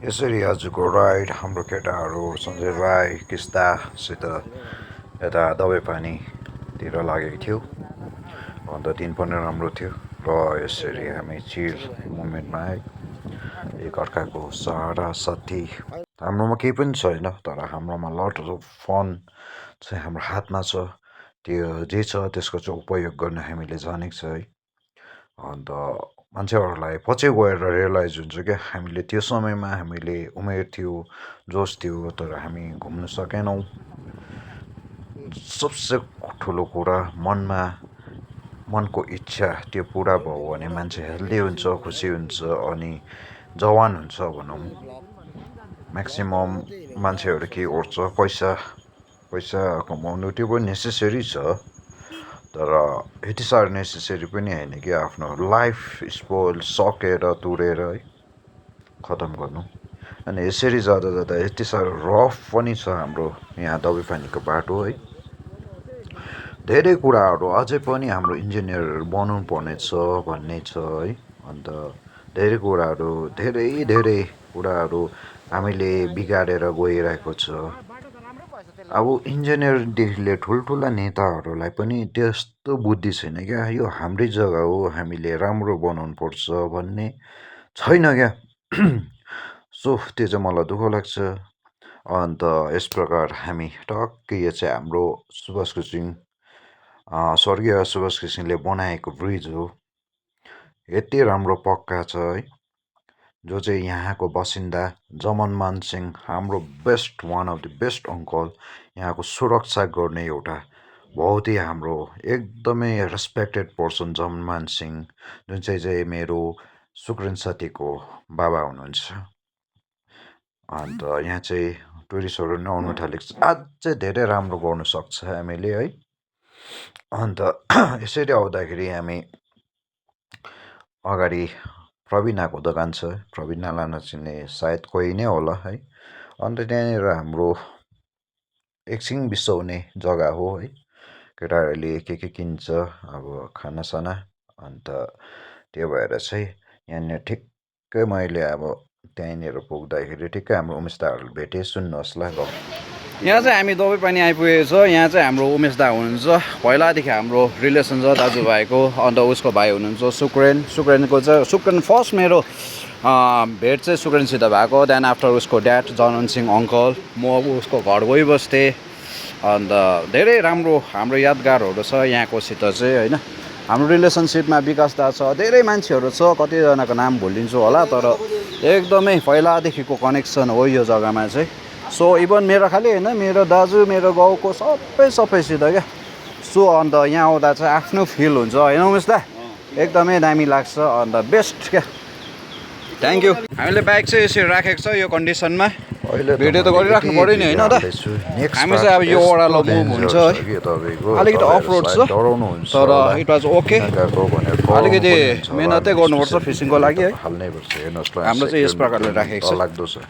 यसरी आजको राइड हाम्रो केटाहरू सञ्जय भाइ किस्तासित यता दबाईपानीतिर लागेको थियो। अन्त दिन पनि राम्रो थियो र यसरी हामी चिल मोमेन्टमा एकअर्काको सहारा साथी। हाम्रोमा केही पनि छैन, तर हाम्रोमा लट अफ फन चाहिँ हाम्रो हातमा छ। त्यो जे छ त्यसको चाहिँ उपयोग गर्न हामीले जानेको छ है। अन्त मान्छेहरूलाई पछि गएर रियलाइज हुन्छ क्या, हामीले त्यो समयमा हामीले उमेर थियो, जोस थियो, तर हामी घुम्न सकेनौँ। सबसे ठुलो कुरा मनको इच्छा त्यो पुरा भयो भने मान्छे हेल्दी हुन्छ, खुसी हुन्छ अनि जवान हुन्छ भनौँ। म्याक्सिमम मान्छेहरू के गर्छ, पैसा कमाउनु त्यो पनि नेसेसरी छ, तर यति साह्रो नेसेसरी पनि होइन कि आफ्नो लाइफ स्पोइल सकेर तुरेर है खतम गर्नु। अनि यसरी जाँदा जाँदा यति साह्रो रफ पनि छ हाम्रो यहाँ दबाईपानीको बाटो है। धेरै कुराहरू अझै पनि हाम्रो इन्जिनियरहरू बनाउनु पर्ने छ भन्ने छ है। अन्त धेरै कुराहरू हामीले बिगारेर गइरहेको छ। अब इन्जिनियरदेखि लिएर ठुल्ठुला नेताहरूलाई पनि त्यस्तो बुद्धि छैन क्या, यो हाम्रै जग्गा हो, हामीले राम्रो बनाउनु पर्छ भन्ने छैन क्या। सो त्यो चाहिँ मलाई दुःख लाग्छ। अन्त यस प्रकार हामी टक्कै यो चाहिँ हाम्रो स्वर्गीय सुभाष घिसिङले बनाएको ब्रिज हो। यति राम्रो पक्का छ है, जो चाहिँ यहाँको बासिन्दा जमनमान सिंह, हाम्रो one of the best uncle, यहाँको सुरक्षा गर्ने एउटा बहुत ही हाम्रो एकदमै रेस्पेक्टेड पर्सन जमनमान सिंह, जुन चाहिँ मेरो सुक्रेन साथीको बाबा हुनुहुन्छ। अन्त यहाँ चाहिँ टुरिस्टहरू पनि आउनु थालेको छ, अझै धेरै राम्रो गर्नु सक्छ हामीले है। अन्त यसरी आउँदाखेरि हामी अगाडि प्रवीणाको दोकान छ, प्रवीणालाई नचिन्ने सायद कोही नै होला है। अन्त त्यहाँनिर हाम्रो एकछिन बिसाउने जग्गा हो है, केटाहरूले के किन्छ अब खानासाना। अन्त त्यो भएर चाहिँ यहाँनिर ठिक्कै मैले अब त्यहीँनिर पुग्दाखेरि ठिक्कै हाम्रो उमेशदाहरू भेटेँ। सुन्नुहोस् ल। यहाँ चाहिँ हामी दबाई पानी आइपुगेको छ। यहाँ चाहिँ हाम्रो उमेश दा हुनुहुन्छ, पहिलादेखि हाम्रो रिलेसन छ दाजुभाइको। अन्त उसको भाइ हुनुहुन्छ सुक्रेनको चाहिँ सुक्रेन फर्स्ट मेरो भेट चाहिँ सुक्रेनसित भएको। देन आफ्टर उसको ड्याड जनन सिंह अङ्कल, म उसको घर गइबस्थेँ। अन्त धेरै राम्रो हाम्रो यादगारहरू छ यहाँकोसित चाहिँ होइन। हाम्रो रिलेसनसिपमा विकास दा छ, धेरै मान्छेहरू छ, कतिजनाको नाम भुलिन्छु होला, तर एकदमै पहिलादेखिको कनेक्सन हो यो जग्गामा चाहिँ। सो इभन मेरो खालि होइन, मेरो दाजु मेरो गाउँको सबैसित क्या। सो अन्त यहाँ आउँदा चाहिँ आफ्नो फिल हुन्छ होइन उमेश दा, एकदमै दामी लाग्छ। अन्त बेस्ट क्या, थ्याङ्क यू। हामीले बाइक चाहिँ यसरी राखेको छ यो कन्डिसनमा, भिडियो त गरिराख्नु पऱ्यो नि होइन दा। हामी चाहिँ अब यो ओह्रालो मुभ हुन्छ है, अलिकति अफ रोड छ तर इट वाज ओके। अलिकति मेहनतै गर्नुपर्छ फिसिङको लागि है। हाम्रो चाहिँ यस प्रकारले राखेको छ।